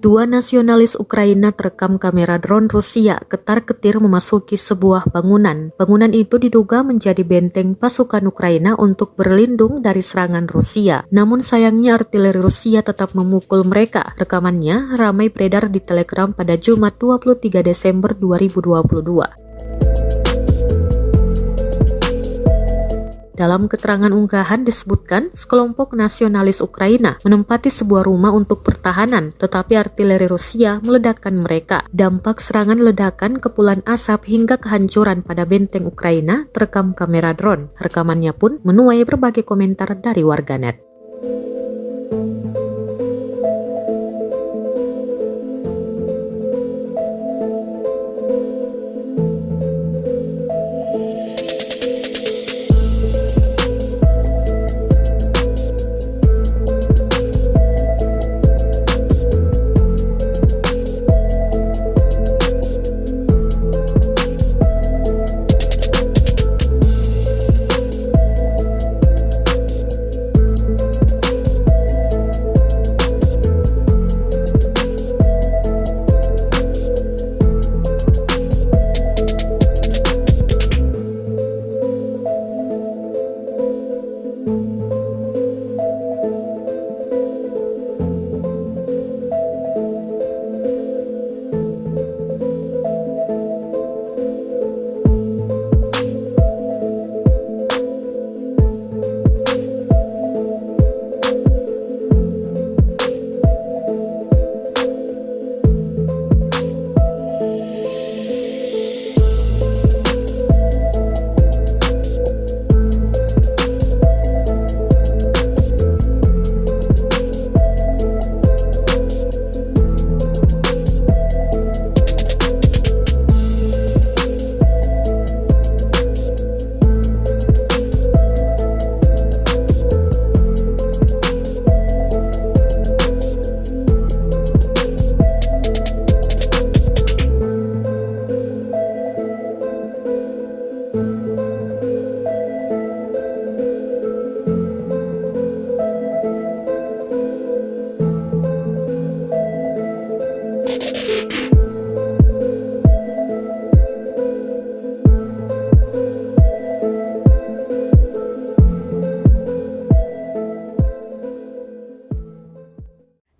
Dua nasionalis Ukraina terekam kamera drone Rusia ketar-ketir memasuki sebuah bangunan. Bangunan itu diduga menjadi benteng pasukan Ukraina untuk berlindung dari serangan Rusia. Namun sayangnya artileri Rusia tetap memukul mereka. Rekamannya ramai beredar di Telegram pada Jumat 23 Desember 2022. Dalam keterangan unggahan disebutkan, sekelompok nasionalis Ukraina menempati sebuah rumah untuk pertahanan, tetapi artileri Rusia meledakkan mereka. Dampak serangan ledakan, kepulan asap hingga kehancuran pada benteng Ukraina terekam kamera drone. Rekamannya pun menuai berbagai komentar dari warganet.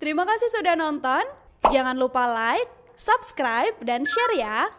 Terima kasih sudah nonton. Jangan lupa like, subscribe, dan share ya.